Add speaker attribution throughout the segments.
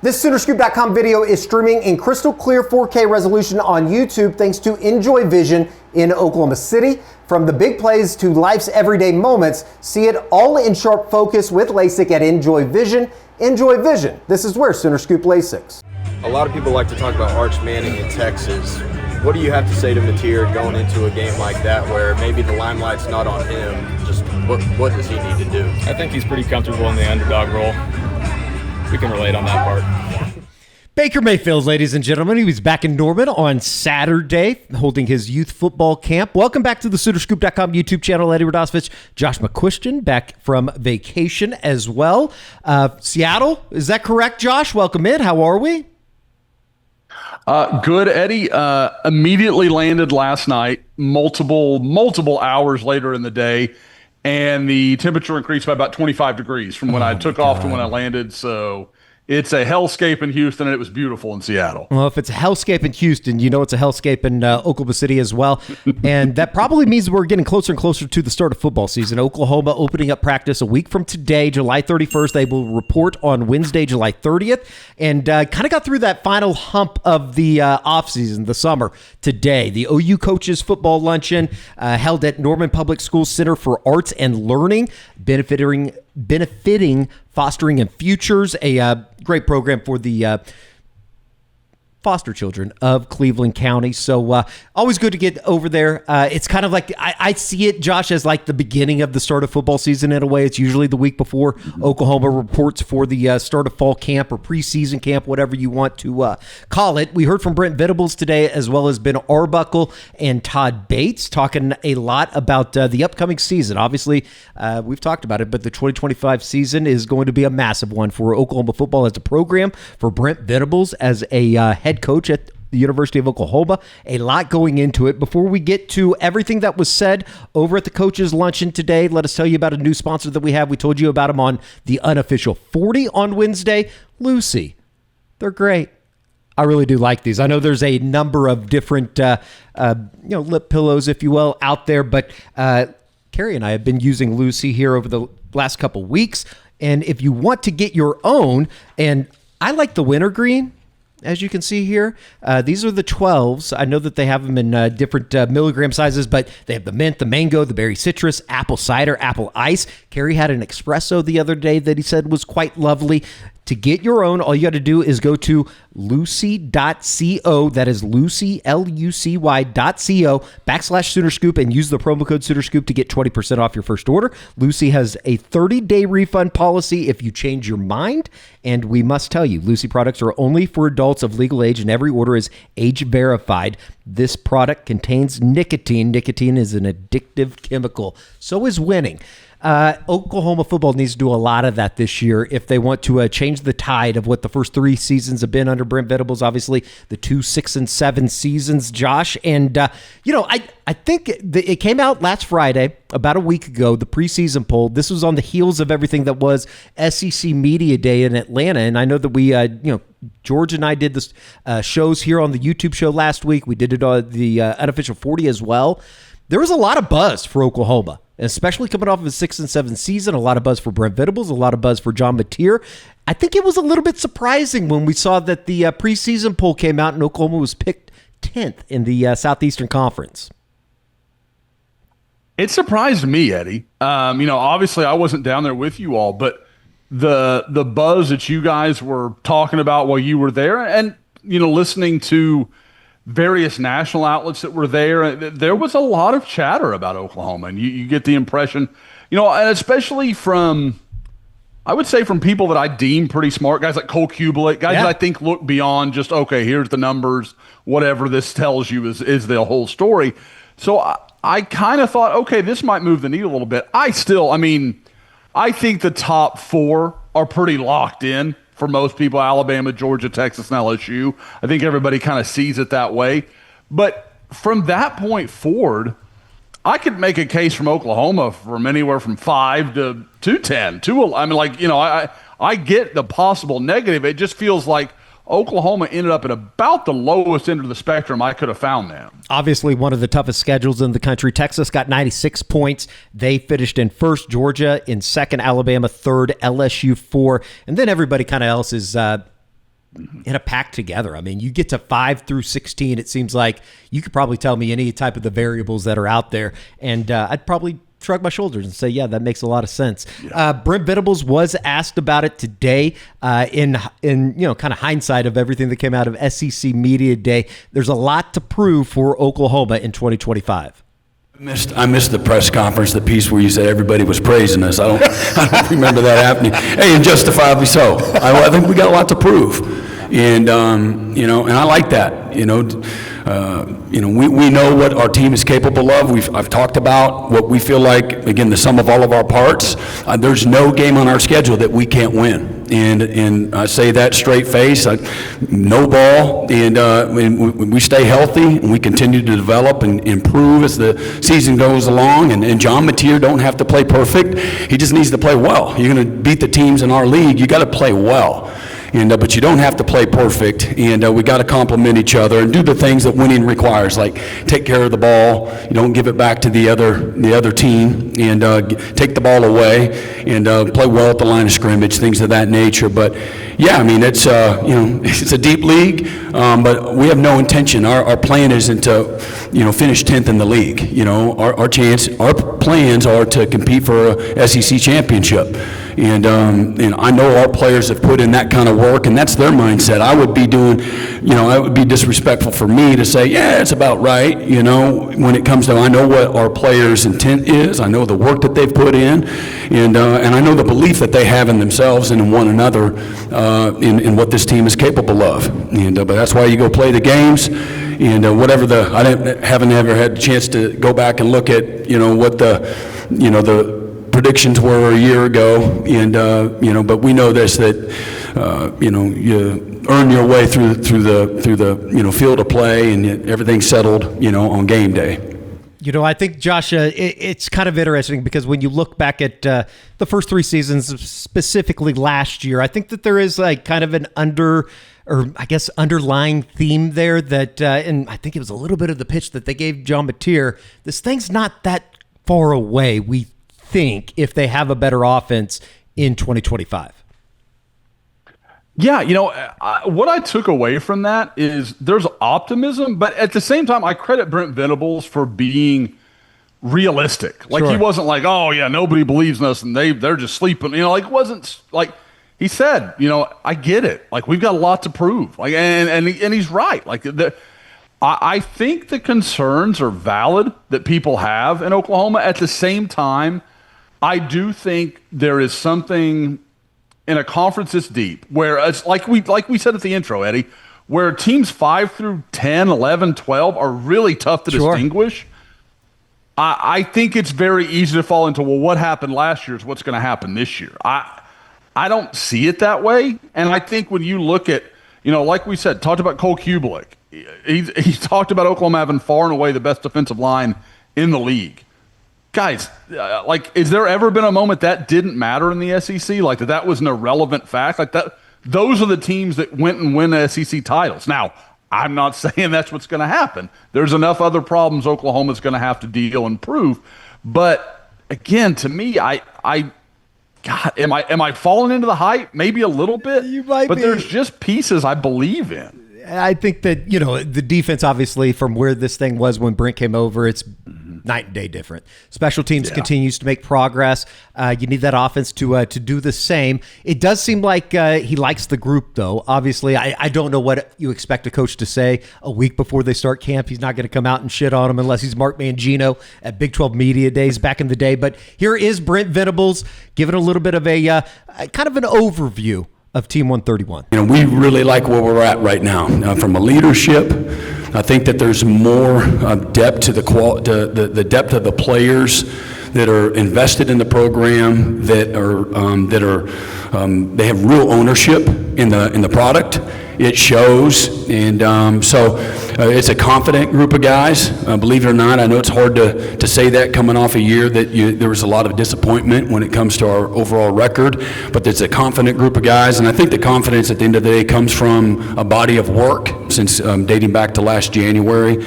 Speaker 1: This Soonerscoop.com video is streaming in crystal clear 4K resolution on YouTube thanks to Enjoy Vision in Oklahoma City. From the big plays to life's everyday moments, see it all in sharp focus with LASIK at Enjoy Vision. Enjoy Vision. This is where Sooner Scoop Lasix.
Speaker 2: A lot of people like to talk about Arch Manning in Texas. What do you have to say to Mateer going into a game like that where maybe the limelight's not on him? Just what does he need to do?
Speaker 3: I think he's pretty comfortable in the underdog role. We can relate on that part.
Speaker 4: Baker Mayfield, ladies and gentlemen, he was back in Norman on Saturday holding his youth football camp. Welcome back to the Soonerscoop.com YouTube channel. Eddie Radosevich, Josh McCuistion back from vacation as well. Seattle, is that correct, Josh? Welcome in. How are we?
Speaker 5: Good, Eddie. Immediately landed last night, multiple hours later in the day, and the temperature increased by about 25 degrees from when I took off to when I landed. So it's a hellscape in Houston, and it was beautiful in Seattle.
Speaker 4: Well, if it's a hellscape in Houston, you know it's a hellscape in Oklahoma City as well. And that probably means we're getting closer and closer to the start of football season. Oklahoma opening up practice a week from today, July 31st. They will report on Wednesday, July 30th. And kind of got through that final hump of the offseason, the summer, today. The OU Coaches Football Luncheon held at Norman Public Schools Center for Arts and Learning, benefiting Fostering and Futures, a great program for the foster children of Cleveland County. So always good to get over there. It's kind of like, I see it, Josh, as like the beginning of the start of football season in a way. It's usually the week before Oklahoma reports for the start of fall camp or preseason camp, whatever you want to call it. We heard from Brent Venables today, as well as Ben Arbuckle and Todd Bates, talking a lot about the upcoming season. Obviously, we've talked about it, but the 2025 season is going to be a massive one for Oklahoma football as a program, for Brent Venables as a head coach at the University of Oklahoma. A lot going into it. Before we get to everything that was said over at the Coaches Luncheon today, let us tell you about a new sponsor that we have. We told you about them on the unofficial 40 on Wednesday. Lucy. They're great. I really do like these. I know there's a number of different lip pillows, if you will, out there, but Carrie and I have been using Lucy here over the last couple weeks. And if you want to get your own, and I like the wintergreen, as you can see here, these are the 12s. I know that they have them in different milligram sizes, but they have the mint, the mango, the berry citrus, apple cider, apple ice. Kerry had an espresso the other day that he said was quite lovely. To get your own, all you got to do is go to lucy.co. That is Lucy, lucy.co/Soonerscoop and use the promo code Soonerscoop to get 20% off your first order. Lucy has a 30-day refund policy if you change your mind. And we must tell you, Lucy products are only for adults of legal age, and every order is age verified. This product contains nicotine. Nicotine is an addictive chemical. So is winning. Oklahoma football needs to do a lot of that this year if they want to change the tide of what the first three seasons have been under Brent Venables. Obviously, the 2 6 and 7 seasons, Josh. And, I think it came out last Friday, about a week ago, the preseason poll. This was on the heels of everything that was SEC Media Day in Atlanta. And I know that we, George and I did this shows here on the YouTube show last week. We did it on the unofficial 40 as well. There was a lot of buzz for Oklahoma, especially coming off of a 6 and 7 season. A lot of buzz for Brent Venables, a lot of buzz for John Mateer. I think it was a little bit surprising when we saw that the preseason poll came out and Oklahoma was picked 10th in the Southeastern Conference.
Speaker 5: It surprised me, Eddie. Obviously I wasn't down there with you all, but the buzz that you guys were talking about while you were there, and listening to various national outlets that were there was a lot of chatter about Oklahoma, and you get the impression, and especially from, I would say, from people that I deem pretty smart, guys like Cole Kublik, guys that I think look beyond just, okay, here's the numbers, whatever this tells you is the whole story. So I kind of thought, okay, this might move the needle a little bit. I think the top four are pretty locked in. For most people, Alabama, Georgia, Texas, and LSU. I think everybody kind of sees it that way. But from that point forward, I could make a case from Oklahoma from anywhere from 5 to 10. I get the possible negative. It just feels like Oklahoma ended up at about the lowest end of the spectrum I could have found them.
Speaker 4: Obviously, one of the toughest schedules in the country. Texas got 96 points. They finished in first. Georgia in second. Alabama third. LSU 4. And then everybody kind of else is in a pack together. I mean, you get to 5 through 16, it seems like you could probably tell me any type of the variables that are out there, and I'd probably shrug my shoulders and say, yeah, that makes a lot of sense. Yeah. Brent Venables was asked about it today in kind of hindsight of everything that came out of SEC Media Day. There's a lot to prove for Oklahoma in 2025.
Speaker 6: I missed the press conference, the piece where you said everybody was praising us. I don't remember that happening. Hey, and justifiably so. I think we got a lot to prove, and and I like that. We know what our team is capable of. I've talked about what we feel like. Again, the sum of all of our parts. There's no game on our schedule that we can't win, and I say that straight face. No ball, and we stay healthy and we continue to develop and improve as the season goes along. And John Mateer don't have to play perfect. He just needs to play well. You're going to beat the teams in our league. You got to play well. But you don't have to play perfect, and we got to complement each other and do the things that winning requires, like take care of the ball. You don't give it back to the other team, and take the ball away, and play well at the line of scrimmage, things of that nature. But yeah, I mean it's it's a deep league, but we have no intention. Our plan isn't to finish 10th in the league. Our plans are to compete for a SEC championship. And I know our players have put in that kind of work, and that's their mindset. I would be doing, it would be disrespectful for me to say, yeah, it's about right, when it comes to, I know what our players' intent is, I know the work that they've put in, and I know the belief that they have in themselves and in one another, in what this team is capable of. But that's why you go play the games, and haven't ever had a chance to go back and look at, what the predictions were a year ago, and but we know this, that you earn your way through the field of play, and everything's settled on game day.
Speaker 4: I think, Josh, it's kind of interesting because when you look back at the first 3 seasons, specifically last year, I think that there is like kind of an underlying theme there that, and I think it was a little bit of the pitch that they gave John Mateer. This thing's not that far away, we think, if they have a better offense in 2025.
Speaker 5: Yeah, what I took away from that is there's optimism, but at the same time, I credit Brent Venables for being realistic. Like, He wasn't like, oh yeah, nobody believes in us and they're just sleeping. It wasn't like, he said, I get it. Like, we've got a lot to prove. Like, and he's right. Like, I think the concerns are valid that people have in Oklahoma. At the same time, I do think there is something in a conference this deep where it's like we said at the intro, Eddie, where teams 5 through 10, 11, 12 are really tough to distinguish. I think it's very easy to fall into, well, what happened last year is what's going to happen this year. I don't see it that way. And I think when you look at, like we said, talked about Cole Kubelik. He talked about Oklahoma having far and away the best defensive line in the league. Guys, is there ever been a moment that didn't matter in the SEC? Like, that was an irrelevant fact? Like, that, those are the teams that went and win SEC titles. Now, I'm not saying that's what's going to happen. There's enough other problems Oklahoma's going to have to deal and prove. But again, to me, God, am I falling into the hype? Maybe a little bit. You might be. There's just pieces I believe in.
Speaker 4: I think that, the defense, obviously, from where this thing was when Brent came over, it's night and day different. Special teams continues to make progress. You need that offense to do the same. It does seem like he likes the group, though. Obviously, I don't know what you expect a coach to say a week before they start camp. He's not going to come out and shit on him unless he's Mark Mangino at Big 12 Media Days back in the day. But here is Brent Venables giving a little bit of a kind of an overview of Team 131.
Speaker 6: We really like where we're at right now. From a leadership, I think that there's more depth to the depth of the players that are invested in the program, that they have real ownership in the product. It shows, and so it's a confident group of guys. Believe it or not, I know it's hard to say that coming off a year that there was a lot of disappointment when it comes to our overall record, but it's a confident group of guys, and I think the confidence at the end of the day comes from a body of work since dating back to last January,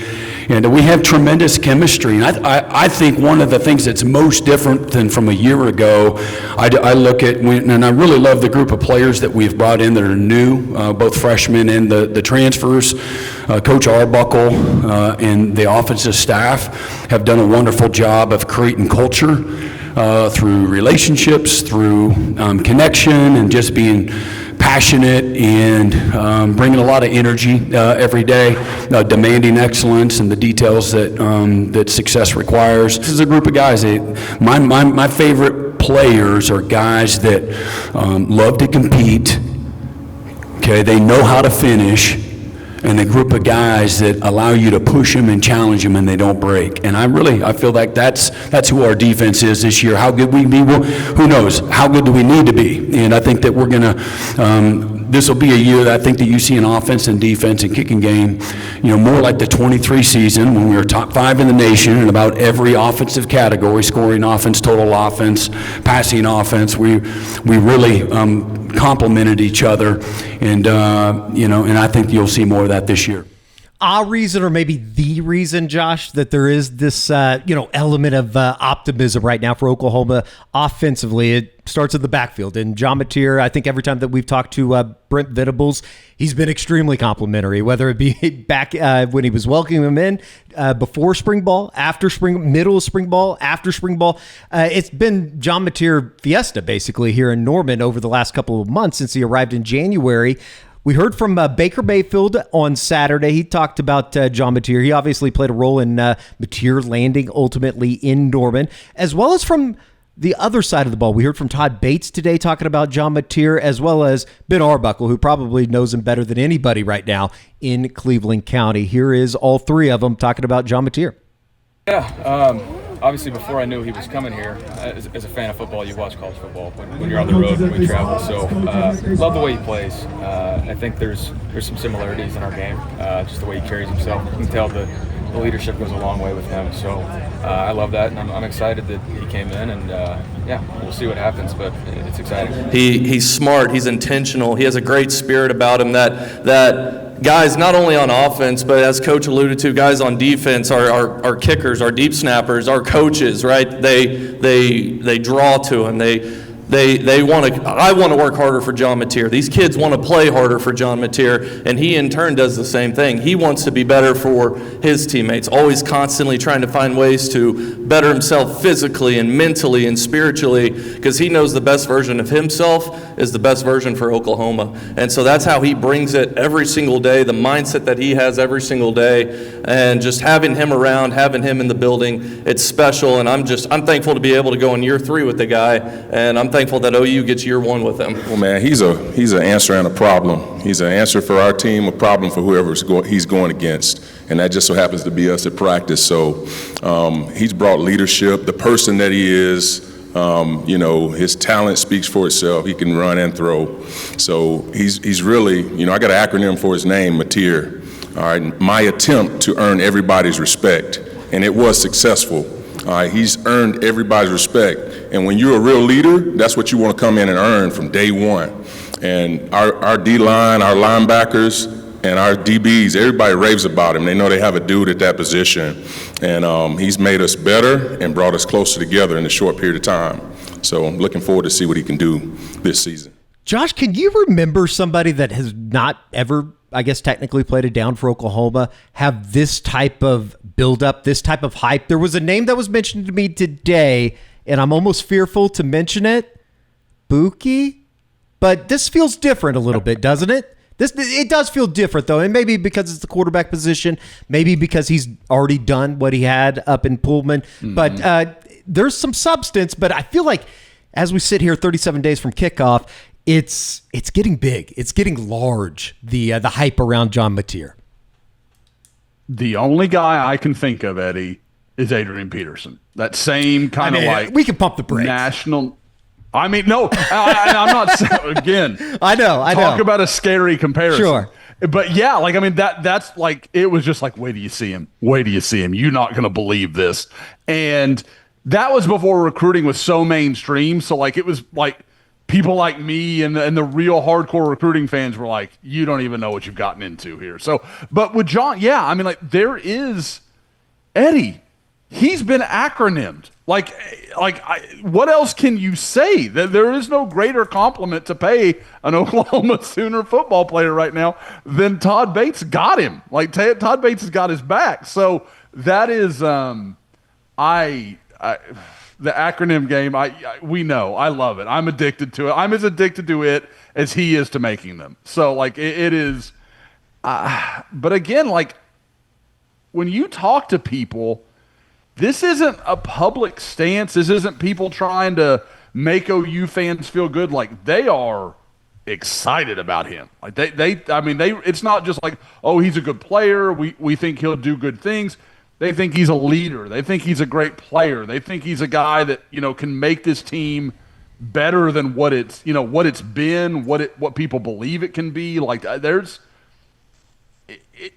Speaker 6: and we have tremendous chemistry. And I think one of the things that's most different than from a year ago, I look at, and I really love the group of players that we've brought in that are new, both freshmen and the transfers. Coach Arbuckle and the offensive staff have done a wonderful job of creating culture through relationships, through connection, and just being passionate and bringing a lot of energy every day, demanding excellence and the details that success requires. This is a group of guys. My favorite players are guys that love to compete. Okay, they know how to finish. And a group of guys that allow you to push them and challenge them, and they don't break. And I feel like that's who our defense is this year. How good we be? Well, who knows? How good do we need to be? And I think that we're gonna. This will be a year that I think that you see an offense and defense and kicking game, more like the 23 season when we were top 5 in the nation in about every offensive category: scoring offense, total offense, passing offense. We really complemented each other, and and I think you'll see more of that this year.
Speaker 4: A reason, or maybe the reason, Josh, that there is this element of optimism right now for Oklahoma offensively, it starts at the backfield. And John Mateer, I think every time that we've talked to Brent Venables, he's been extremely complimentary, whether it be back when he was welcoming him in before spring ball, after middle of spring ball, after spring ball. It's been John Mateer fiesta basically here in Norman over the last couple of months since he arrived in January. We heard from Baker Mayfield on Saturday. He talked about John Mateer. He obviously played a role in Mateer landing ultimately in Norman, as well as from the other side of the ball. We heard from Todd Bates today talking about John Mateer, as well as Ben Arbuckle, who probably knows him better than anybody right now in Cleveland County. Here is all three of them talking about John Mateer.
Speaker 3: Yeah, obviously before I knew he was coming here, as a fan of football, you watch college football when you're on the road, when we travel. So love the way he plays. I think there's some similarities in our game, just the way he carries himself. You can tell the leadership goes a long way with him. So I love that, and I'm excited that he came in, and we'll see what happens, but it's exciting.
Speaker 7: He's smart, he's intentional, he has a great spirit about him that guys, not only on offense, but as Coach alluded to, guys on defense, our kickers, our deep snappers, our coaches, right? They draw to him. They want to. I want to work harder for John Mateer. These kids want to play harder for John Mateer, and he in turn does the same thing. He wants to be better for his teammates, always constantly trying to find ways to better himself physically and mentally and spiritually, because he knows the best version of himself is the best version for Oklahoma. And so that's how he brings it every single day, the mindset that he has every single day, and just having him around, having him in the building, it's special. And I'm thankful to be able to go in year 3 with the guy, and I'm thankful that OU gets year 1 with him.
Speaker 8: Well, man, he's an answer and a problem. He's an answer for our team, a problem for whoever he's going against, and that just so happens to be us at practice. So he's brought leadership, the person that he is. His talent speaks for itself. He can run and throw. So he's really, I got an acronym for his name, Mateer. All right, my attempt to earn everybody's respect, and it was successful. All right, he's earned everybody's respect. And when you're a real leader, that's what you want to come in and earn from day one. And our D-line, our linebackers, and our DBs, everybody raves about him. They know they have a dude at that position. And he's made us better and brought us closer together in a short period of time. So I'm looking forward to see what he can do this season.
Speaker 4: Josh, can you remember somebody that has not ever, I guess, technically played a down for Oklahoma have this type of build-up, this type of hype? There was a name that was mentioned to me today, and I'm almost fearful to mention it, Buki, but this feels different a little bit, doesn't it? It does feel different, though, and maybe because it's the quarterback position, maybe because he's already done what he had up in Pullman, but there's some substance. But I feel like as we sit here 37 days from kickoff, it's getting big. It's getting large, the hype around John Mateer.
Speaker 5: The only guy I can think of, Eddie, is Adrian Peterson. That same kind of like
Speaker 4: we can pump the brakes.
Speaker 5: National. I mean, no, I'm not. Again,
Speaker 4: I know.
Speaker 5: Talk about a scary comparison.
Speaker 4: Sure.
Speaker 5: But yeah, like, I mean, that's like, it was just like, wait till you see him. Wait till you see him. You're not going to believe this. And that was before recruiting was so mainstream. So like, it was like people like me and the real hardcore recruiting fans were like, you don't even know what you've gotten into here. So, but with John, yeah, I mean, like, there is, Eddie, he's been acronymed. What else can you say? There is no greater compliment to pay an Oklahoma Sooner football player right now than Todd Bates got him. Todd Bates has got his back. So that is, the acronym game. We know. I love it. I'm addicted to it. I'm as addicted to it as he is to making them. So it is. But again, when you talk to people, this isn't a public stance. This isn't people trying to make OU fans feel good. They are excited about him. It's not just he's a good player. We think he'll do good things. They think he's a leader. They think he's a great player. They think he's a guy that, can make this team better than what it's been, what people believe it can be.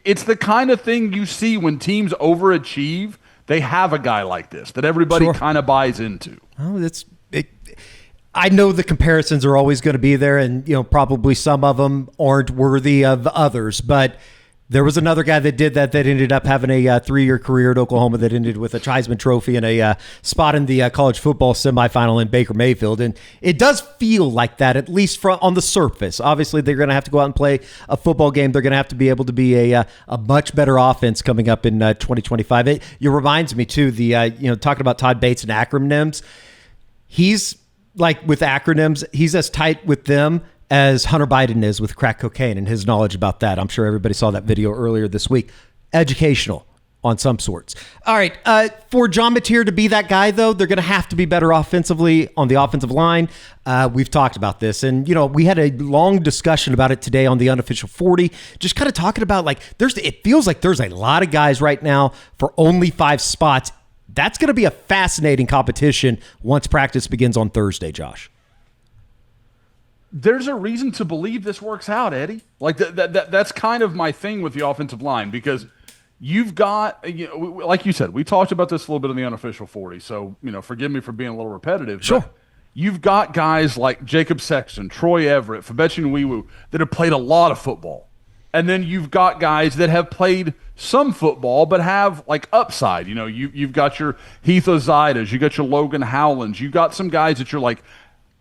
Speaker 5: It's the kind of thing you see when teams overachieve. They have a guy like this that everybody kind of buys into.
Speaker 4: Oh, I know the comparisons are always going to be there, and probably some of them aren't worthy of others. But there was another guy that did that ended up having a 3-year career at Oklahoma that ended with a Heisman Trophy and a spot in the college football semifinal in Baker Mayfield. And it does feel like that, at least on the surface. Obviously, they're going to have to go out and play a football game. They're going to have to be able to be a much better offense coming up in 2025. It reminds me, too, talking about Todd Bates and acronyms. He's with acronyms, he's as tight with them as Hunter Biden is with crack cocaine and his knowledge about that. I'm sure everybody saw that video earlier this week. Educational on some sorts. All right. For John Mateer to be that guy, though, they're going to have to be better offensively on the offensive line. We've talked about this. And, we had a long discussion about it today on the Unofficial 40, just kind of talking about it feels like there's a lot of guys right now for only 5 spots. That's going to be a fascinating competition once practice begins on Thursday, Josh.
Speaker 5: There's a reason to believe this works out, Eddie. That's kind of my thing with the offensive line, because you've got, like you said, we talked about this a little bit in the Unofficial 40, so, forgive me for being a little repetitive.
Speaker 4: Sure.
Speaker 5: You've got guys like Jacob Sexton, Troy Everett, Fabechi Nwiwu that have played a lot of football. And then you've got guys that have played some football but have, upside. You've got your Heath Ozaidas, you got your Logan Howlands, you got some guys that you're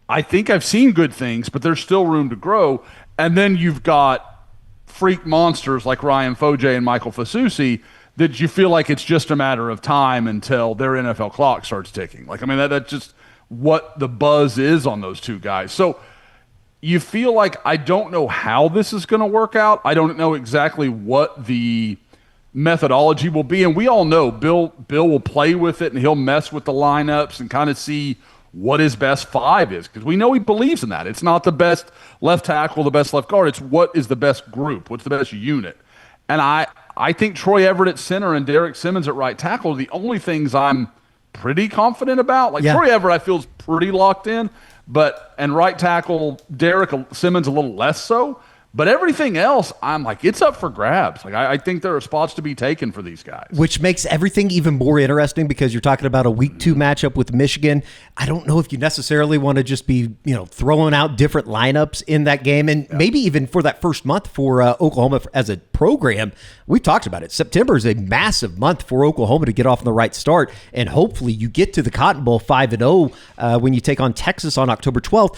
Speaker 5: I think I've seen good things, but there's still room to grow. And then you've got freak monsters like Ryan Foje and Michael Fasusi that you feel like it's just a matter of time until their NFL clock starts ticking. That's just what the buzz is on those two guys. So you feel like I don't know how this is going to work out. I don't know exactly what the methodology will be. And we all know Bill will play with it, and he'll mess with the lineups and kind of see what his best 5 is, because we know he believes in that. It's not the best left tackle, the best left guard. It's what is the best group, what's the best unit. And I think Troy Everett at center and Derek Simmons at right tackle are the only things I'm pretty confident about. Troy Everett I feel is pretty locked in, and right tackle Derek Simmons a little less so. But everything else, I'm it's up for grabs. I think there are spots to be taken for these guys.
Speaker 4: Which makes everything even more interesting, because you're talking about a week 2 matchup with Michigan. I don't know if you necessarily want to just be, throwing out different lineups in that game. And maybe even for that first month for Oklahoma as a program, we've talked about it. September is a massive month for Oklahoma to get off on the right start. And hopefully you get to the Cotton Bowl 5-0 when you take on Texas on October 12th.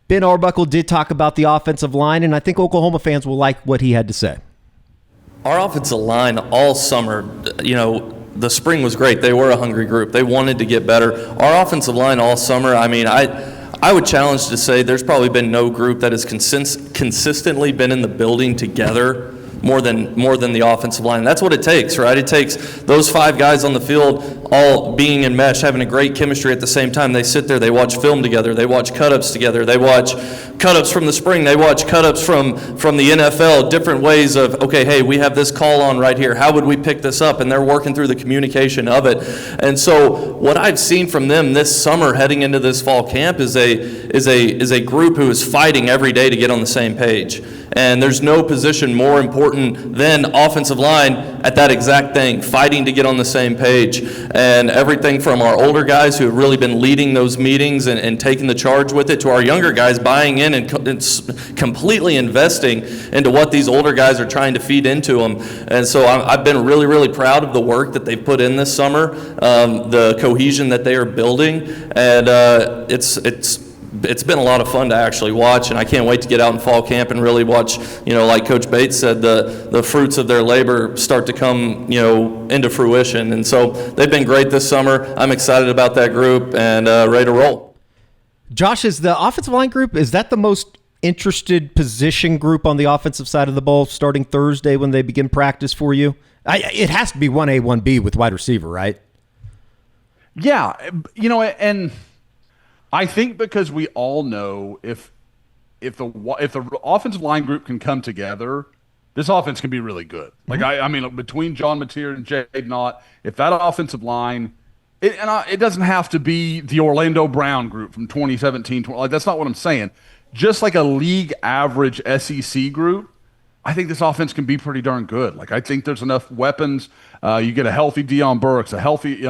Speaker 4: Ben Arbuckle did talk about the offensive line, and I think Oklahoma fans will like what he had to say.
Speaker 7: Our offensive line all summer, the spring was great. They were a hungry group. They wanted to get better. Our offensive line all summer, I would challenge to say there's probably been no group that has consistently been in the building together more than the offensive line. And that's what it takes, right? It takes those 5 guys on the field all being enmeshed, having a great chemistry at the same time. They sit there, they watch film together, they watch cut-ups together, they watch cut-ups from the spring, they watch cut-ups from the NFL, different ways of, okay, hey, we have this call on right here. How would we pick this up? And they're working through the communication of it. And so what I've seen from them this summer heading into this fall camp is a group who is fighting every day to get on the same page. And there's no position more important than offensive line at that exact thing, fighting to get on the same page. and everything from our older guys who have really been leading those meetings and taking the charge with it, to our younger guys buying in and completely investing into what these older guys are trying to feed into them. And so I've been really, really proud of the work that they've put in this summer, the cohesion that they are building, and it's been a lot of fun to actually watch, and I can't wait to get out in fall camp and really watch, like Coach Bates said, the fruits of their labor start to come, into fruition. And so they've been great this summer. I'm excited about that group and ready to roll.
Speaker 4: Josh, is the offensive line group, is that the most interested position group on the offensive side of the ball starting Thursday when they begin practice for you? It has to be 1A, 1B with wide receiver, right?
Speaker 5: Yeah, and I think because we all know if the offensive line group can come together, this offense can be really good. Like I mean, between John Mateer and Jaydn Ott, if that offensive line, it doesn't have to be the Orlando Brown group from 2017. Like, that's not what I'm saying. Just like a league average SEC group, I think this offense can be pretty darn good. Like, I think there's enough weapons. You get a healthy Deion Burks, a healthy,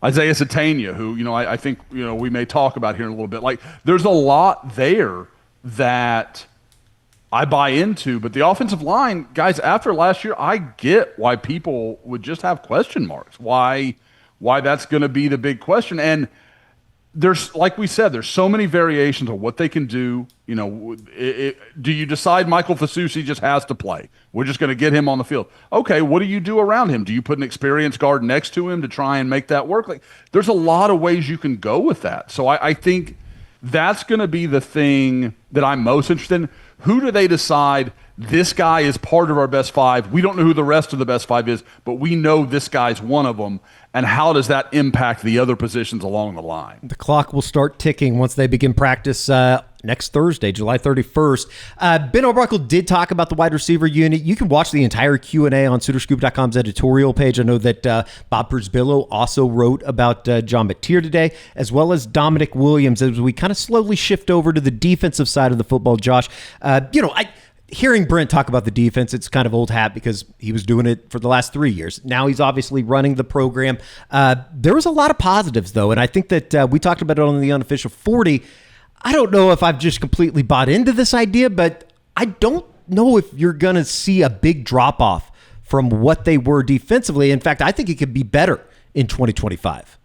Speaker 5: Isaiah Satania, who, I think, we may talk about here in a little bit. Like, there's a lot there that I buy into. But the offensive line, guys, after last year, I get why people would just have question marks, why that's going to be the big question. And there's, like we said, there's so many variations of what they can do. Do you decide Michael Fasusi just has to play? We're just going to get him on the field. Okay, what do you do around him? Do you put an experienced guard next to him to try and make that work? Like, there's a lot of ways you can go with that. So I think that's going to be the thing that I'm most interested in. Who do they decide this guy is part of our best five? We don't know who the rest of the best five is, but we know this guy's one of them. And how does that impact the other positions along the line?
Speaker 4: The clock will start ticking once they begin practice next Thursday, July 31st. Ben Arbuckle did talk about the wide receiver unit. You can watch the entire Q&A on SoonerScoop.com's editorial page. I know that Bob Przybylo also wrote about John Mateer today, as well as Damonic Williams, as we kind of slowly shift over to the defensive side of the football, Josh. Hearing Brent talk about the defense, it's kind of old hat because he was doing it for the last 3 years. Now he's obviously running the program. There was a lot of positives, though, and I think that we talked about it on the Unofficial 40. I don't know if I've just completely bought into this idea, but I don't know if you're going to see a big drop-off from what they were defensively. In fact, I think it could be better in 2025.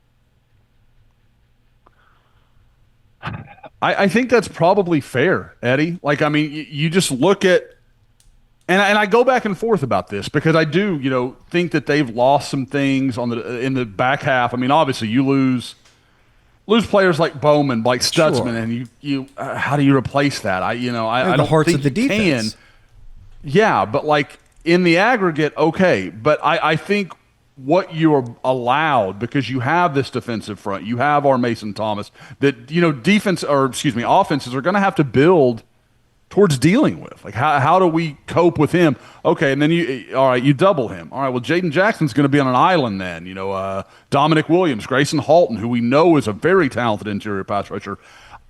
Speaker 5: I think that's probably fair, Eddie. Like, I mean, you just look at, and I go back and forth about this because I do, think that they've lost some things in the back half. I mean, obviously, you lose players like Bowman, like Stutzman, sure. And you how do you replace that? I don't
Speaker 4: hearts
Speaker 5: think
Speaker 4: of the defense.
Speaker 5: Yeah, but like in the aggregate, okay. But I think what you're allowed, because you have this defensive front, you have our Mason Thomas, that offenses are going to have to build towards dealing with. Like, how do we cope with him? Okay, and then you double him. All right, well, Jaden Jackson's going to be on an island then. Damonic Williams, Grayson Halton, who we know is a very talented interior pass rusher.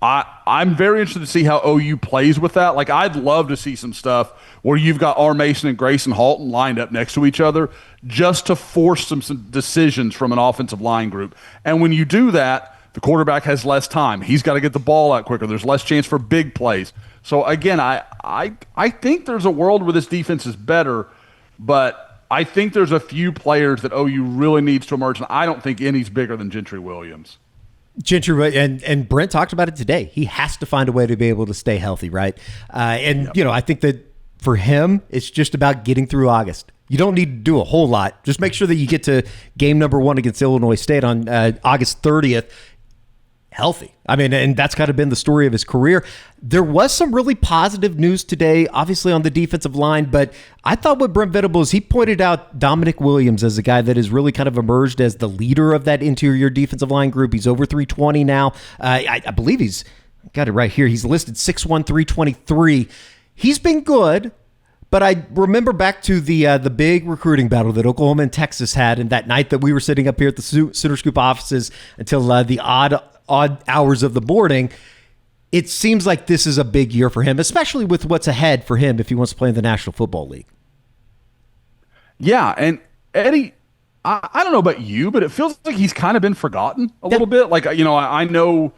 Speaker 5: I'm very interested to see how OU plays with that. Like, I'd love to see some stuff where you've got R. Mason and Grayson Halton lined up next to each other just to force some decisions from an offensive line group. And when you do that, the quarterback has less time. He's got to get the ball out quicker. There's less chance for big plays. So, again, I think there's a world where this defense is better, but I think there's a few players that OU really needs to emerge, and I don't think any's bigger than Gentry Williams.
Speaker 4: Gentry, and Brent talked about it today. He has to find a way to be able to stay healthy, right? I think that for him, it's just about getting through August. You don't need to do a whole lot. Just make sure that you get to game number 1 against Illinois State on August 30th healthy. I mean, and that's kind of been the story of his career. There was some really positive news today, obviously on the defensive line, but I thought with Brent Venables, he pointed out Damonic Williams as a guy that has really kind of emerged as the leader of that interior defensive line group. He's over 320 now. I believe he's got it right here. He's listed 6'1", 323. He's been good, but I remember back to the big recruiting battle that Oklahoma and Texas had, and that night that we were sitting up here at the Sooner Scoop offices until the odd hours of the morning. It seems like this is a big year for him, especially with what's ahead for him if he wants to play in the National Football League.
Speaker 5: Yeah, and Eddie, I don't know about you, but it feels like he's kind of been forgotten a little bit. Like, I know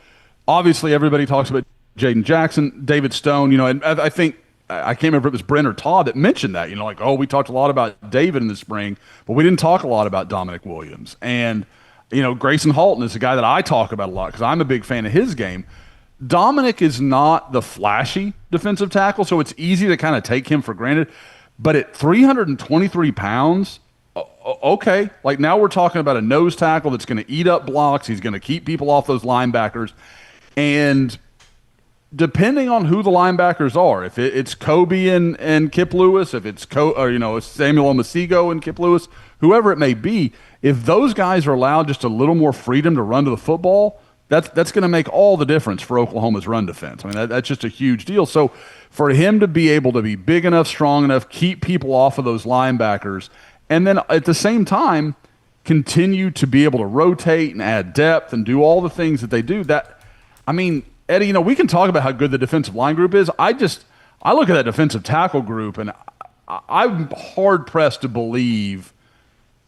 Speaker 5: obviously everybody talks about Jaden Jackson, David Stone, and I think, I can't remember if it was Brent or Todd that mentioned that, like, oh, we talked a lot about David in the spring, but we didn't talk a lot about Damonic Williams. And, Grayson Halton is a guy that I talk about a lot because I'm a big fan of his game. Damonic is not the flashy defensive tackle, so it's easy to kind of take him for granted. But at 323 pounds, okay, like now we're talking about a nose tackle that's going to eat up blocks. He's going to keep people off those linebackers. And depending on who the linebackers are, if it's Kobe and Kip Lewis, if it's Samuel Omasigo and Kip Lewis, whoever it may be, if those guys are allowed just a little more freedom to run to the football, that's going to make all the difference for Oklahoma's run defense. I mean, that's just a huge deal. So for him to be able to be big enough, strong enough, keep people off of those linebackers, and then at the same time continue to be able to rotate and add depth and do all the things that they do, Eddie, we can talk about how good the defensive line group is. I look at that defensive tackle group, and I'm hard-pressed to believe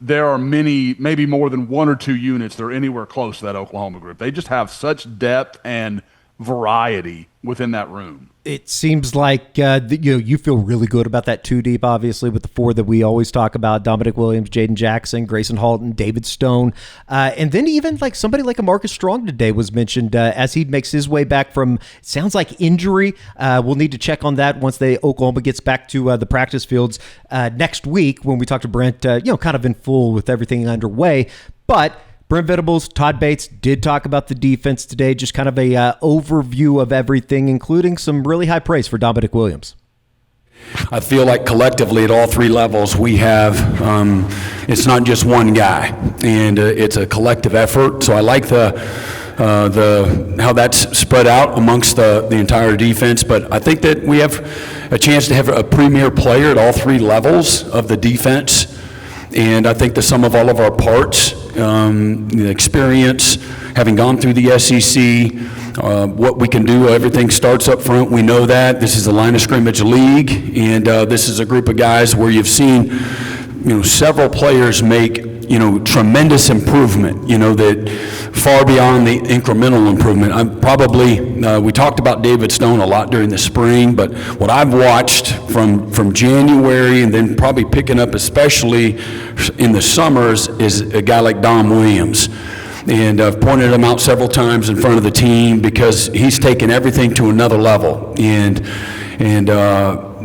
Speaker 5: there are maybe more than one or two units that are anywhere close to that Oklahoma group. They just have such depth and variety within that room.
Speaker 4: It seems like you feel really good about that two deep, obviously, with the four that we always talk about: Damonic Williams, Jaden Jackson, Grayson Halton, David Stone, and then even like somebody like a Marcus Strong today was mentioned as he makes his way back from, sounds like, injury. We'll need to check on that once Oklahoma gets back to the practice fields next week when we talk to Brent, kind of in full with everything underway. But Brent Venables, Todd Bates did talk about the defense today, just kind of a overview of everything, including some really high praise for Damonic Williams.
Speaker 6: I feel like collectively at all three levels we have, it's not just one guy, and it's a collective effort. So I like the how that's spread out amongst the entire defense. But I think that we have a chance to have a premier player at all three levels of the defense. And I think the sum of all of our parts, the experience, having gone through the SEC, what we can do, everything starts up front. We know that. This is the line of scrimmage league, and this is a group of guys where you've seen, several players make, tremendous improvement, that far beyond the incremental improvement. We talked about David Stone a lot during the spring, but what I've watched from January and then probably picking up especially in the summers is a guy like Dom Williams. And I've pointed him out several times in front of the team because he's taken everything to another level. And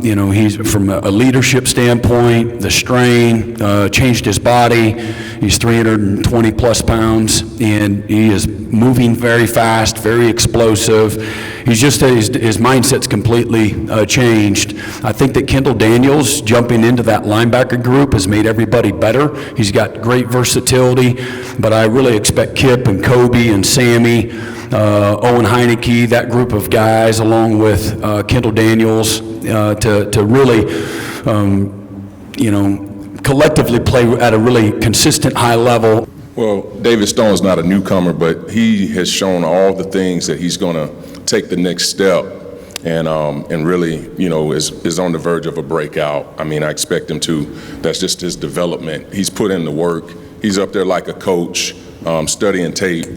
Speaker 6: he's from a leadership standpoint, the strain, changed his body. He's 320 plus pounds, and he is moving very fast, very explosive. He's just, his mindset's completely changed. I think that Kendall Daniels jumping into that linebacker group has made everybody better. He's got great versatility, but I really expect Kip and Kobe and Sammy, Owen Heineke, that group of guys, along with Kendall Daniels, to really, collectively play at a really consistent high level.
Speaker 8: Well, David Stone is not a newcomer, but he has shown all the things that he's going to take the next step, and really, is on the verge of a breakout. I expect him to. That's just his development. He's put in the work. He's up there like a coach, studying tape.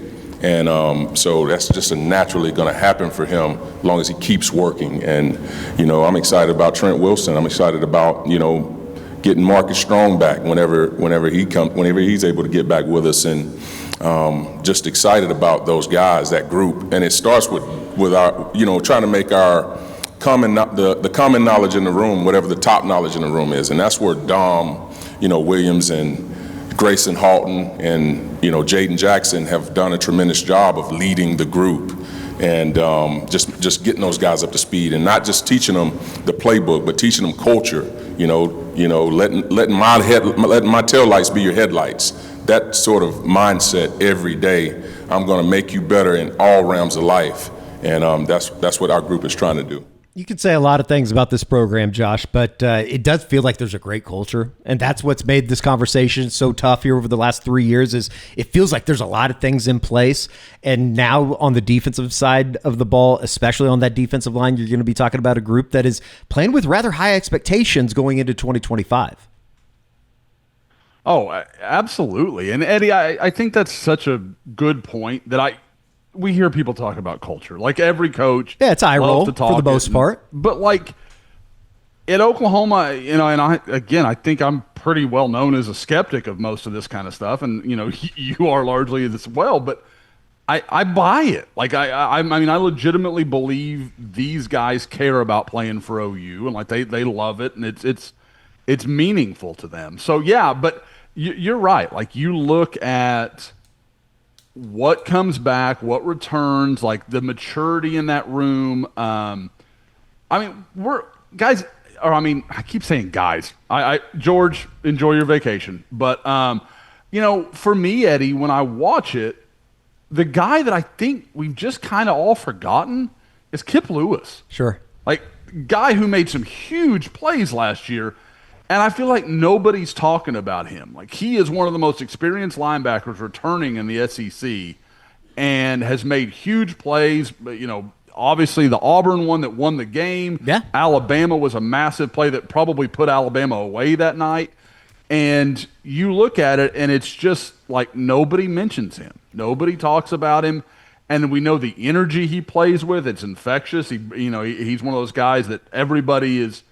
Speaker 8: And so that's just naturally going to happen for him as long as he keeps working. And, I'm excited about Trent Wilson. I'm excited about, getting Marcus Strong back whenever he's able to get back with us. And just excited about those guys, that group. And it starts with our, trying to make our the common knowledge in the room, whatever the top knowledge in the room is. And that's where Dom, Williams and Grayson Halton and Jaydn Jackson have done a tremendous job of leading the group, and just getting those guys up to speed, and not just teaching them the playbook, but teaching them culture. Letting my taillights be your headlights. That sort of mindset every day. I'm going to make you better in all realms of life, and that's what our group is trying to do.
Speaker 4: You could say a lot of things about this program, Josh, but it does feel like there's a great culture, and that's what's made this conversation so tough here over the last 3 years. Is it feels like there's a lot of things in place, and now on the defensive side of the ball, especially on that defensive line, you're going to be talking about a group that is playing with rather high expectations going into 2025.
Speaker 5: Oh, absolutely. And Eddie, I think that's such a good point that we hear people talk about culture. Like every coach,
Speaker 4: Yeah, it's eye
Speaker 5: loves
Speaker 4: roll
Speaker 5: to talk
Speaker 4: for the most part.
Speaker 5: But like at Oklahoma, and I think I'm pretty well known as a skeptic of most of this kind of stuff, and you are largely as well. But I buy it. Like I mean, I legitimately believe these guys care about playing for OU, and like they love it, and it's meaningful to them. So yeah, but you're right. Like you look at what comes back, what returns, like the maturity in that room. I mean, I keep saying guys. George, enjoy your vacation. But for me, Eddie, when I watch it, the guy that I think we've just kind of all forgotten is Kip Lewis.
Speaker 4: Sure.
Speaker 5: Like, guy who made some huge plays last year, and I feel like nobody's talking about him. Like, he is one of the most experienced linebackers returning in the SEC and has made huge plays. But, obviously the Auburn one that won the game.
Speaker 4: Yeah.
Speaker 5: Alabama was a massive play that probably put Alabama away that night. And you look at it, and it's just like nobody mentions him. Nobody talks about him. And we know the energy he plays with. It's infectious. He's one of those guys that everybody is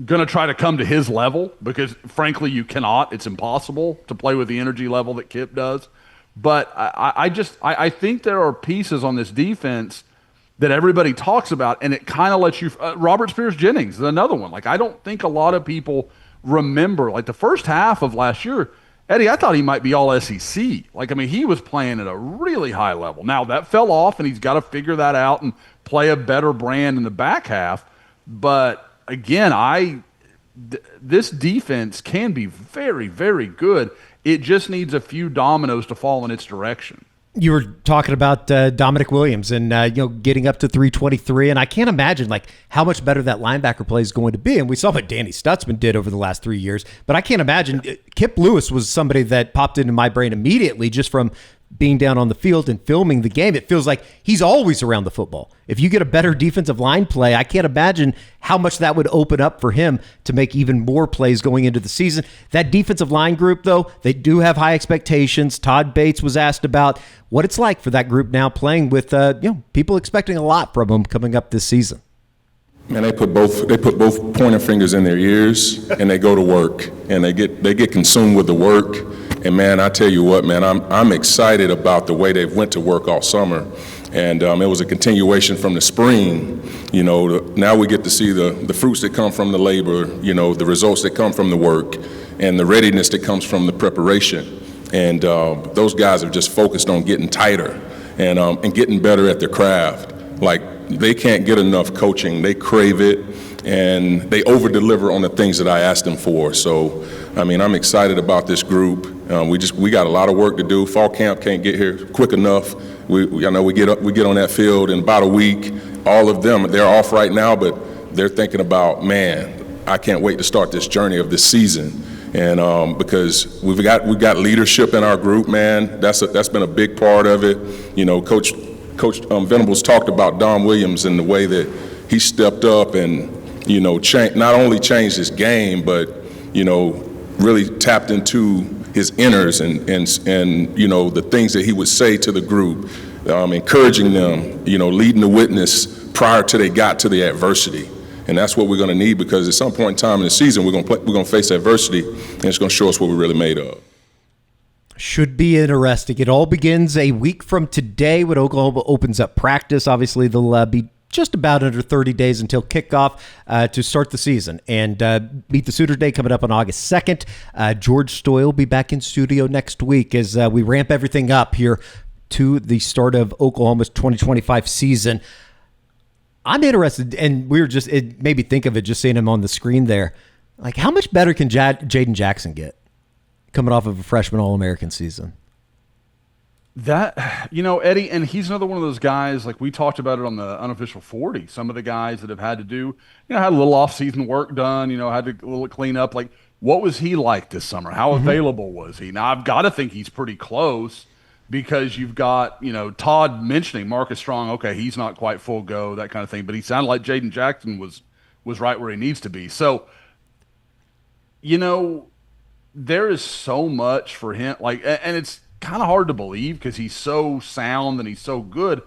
Speaker 5: going to try to come to his level because, frankly, you cannot. It's impossible to play with the energy level that Kip does. But I think there are pieces on this defense that everybody talks about, and it kind of lets you Robert Spears-Jennings is another one. Like, I don't think a lot of people remember, like the first half of last year, Eddie, I thought he might be all SEC. Like, I mean, he was playing at a really high level. Now, that fell off, and he's got to figure that out and play a better brand in the back half. But, again, this defense can be very, very good. It just needs a few dominoes to fall in its direction.
Speaker 4: You were talking about Damonic Williams and getting up to 323, and I can't imagine like how much better that linebacker play is going to be. And we saw what Danny Stutzman did over the last 3 years, but I can't imagine. Kip Lewis was somebody that popped into my brain immediately just from being down on the field and filming the game. It feels like he's always around the football. If you get a better defensive line play, I can't imagine how much that would open up for him to make even more plays going into the season. That defensive line group, though, they do have high expectations. Todd Bates was asked about what it's like for that group now playing with people expecting a lot from them coming up this season.
Speaker 8: Man, they put both pointer fingers in their ears and they go to work and they get consumed with the work. And man, I tell you what, man, I'm excited about the way they've went to work all summer, and it was a continuation from the spring. Now we get to see the fruits that come from the labor, the results that come from the work, and the readiness that comes from the preparation. And those guys are just focused on getting tighter and getting better at their craft. Like, they can't get enough coaching. They crave it, and they over-deliver on the things that I asked them for. So, I mean, I'm excited about this group. We got a lot of work to do. Fall camp can't get here quick enough. We get on that field in about a week. All of them, they're off right now, but they're thinking about, man, I can't wait to start this journey of this season. And because we've got leadership in our group, man, that's been a big part of it. Coach Venables talked about Don Williams and the way that he stepped up and not only changed his game, but really tapped into his inners and the things that he would say to the group, encouraging them, leading the witness prior to they got to the adversity. And that's what we're going to need, because at some point in time in the season we're going to face adversity, and it's going to show us what we're really made of.
Speaker 4: Should be interesting. It all begins a week from today when Oklahoma opens up practice. Obviously, they'll be just about under 30 days until kickoff to start the season. And Meet the Sooners Day coming up on August 2nd. George Stoy will be back in studio next week as we ramp everything up here to the start of Oklahoma's 2025 season. I'm interested, and it made me think of it just seeing him on the screen there. Like, how much better can Jaydn Jackson get coming off of a freshman All-American season?
Speaker 5: That, Eddie, and he's another one of those guys, like we talked about it on the unofficial 40, some of the guys that have had to do, had a little off-season work done, had to a little clean up. Like, what was he like this summer? How available was he? Now, I've got to think he's pretty close, because you've got, Todd mentioning Marcus Strong, okay, he's not quite full go, that kind of thing, but he sounded like Jaydn Jackson was right where he needs to be. So, there is so much for him. Like, and it's kind of hard to believe because he's so sound and he's so good,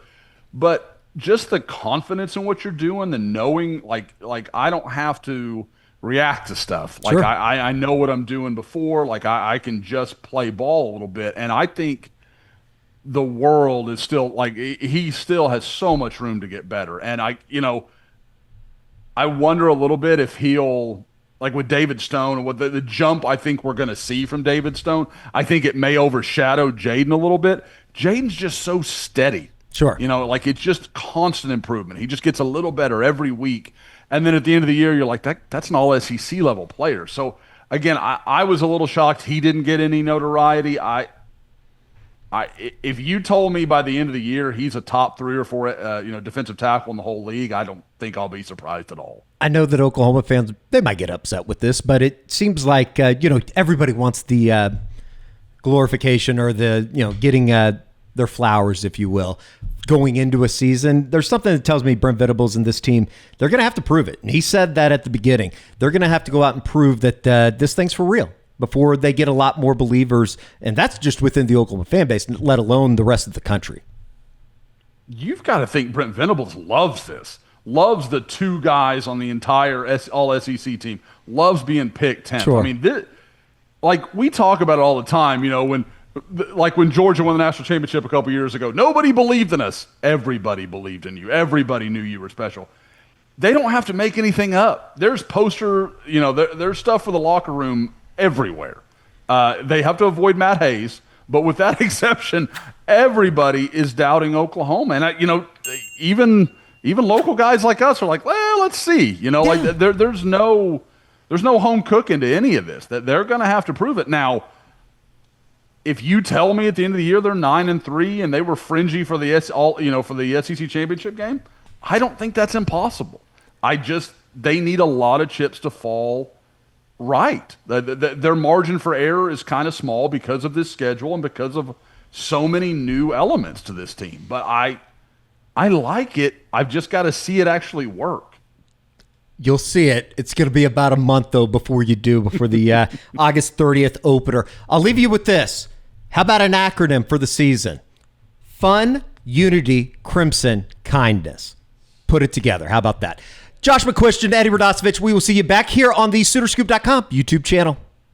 Speaker 5: but just the confidence in what you're doing, the knowing, like I don't have to react to stuff. Like
Speaker 4: Sure.
Speaker 5: I know what I'm doing before. Like I can just play ball a little bit. And I think the world is still like, he still has so much room to get better. And I wonder a little bit if he'll, like with David Stone and what the jump I think we're going to see from David Stone, I think it may overshadow Jaydn a little bit. Jaden's just so steady.
Speaker 4: Sure.
Speaker 5: Like it's just constant improvement. He just gets a little better every week. And then at the end of the year, you're like, that's an all SEC level player. So again, I was a little shocked he didn't get any notoriety. If you told me by the end of the year he's a top 3 or 4 defensive tackle in the whole league, I don't think I'll be surprised at all.
Speaker 4: I know that Oklahoma fans, they might get upset with this, but it seems like, everybody wants the glorification or the, getting their flowers, if you will, going into a season. There's something that tells me Brent Venables and this team, they're going to have to prove it. And he said that at the beginning. They're going to have to go out and prove that this thing's for real before they get a lot more believers. And that's just within the Oklahoma fan base, let alone the rest of the country.
Speaker 5: You've got to think Brent Venables loves this. Loves the 2 guys on the entire all-SEC team. Loves being picked 10th.
Speaker 4: Sure.
Speaker 5: I mean, we talk about it all the time, when Georgia won the national championship a couple years ago, nobody believed in us. Everybody believed in you. Everybody knew you were special. They don't have to make anything up. There's there's stuff for the locker room everywhere. They have to avoid Matt Hayes, but with that exception, everybody is doubting Oklahoma. And even local guys like us are like, well, let's see. Like there's no home cooking to any of this. That they're going to have to prove it. Now, if you tell me at the end of the year they're 9-3 and they were fringy for the SEC championship game, I don't think that's impossible. They need a lot of chips to fall right. Their margin for error is kind of small because of this schedule and because of so many new elements to this team. But I like it. I've just got to see it actually work.
Speaker 4: You'll see it. It's going to be about a month, though, before the August 30th opener. I'll leave you with this. How about an acronym for the season? Fun, unity, crimson, kindness. Put it together. How about that? Josh McCuistion, Eddie Radosevich, we will see you back here on the SoonerScoop.com YouTube channel.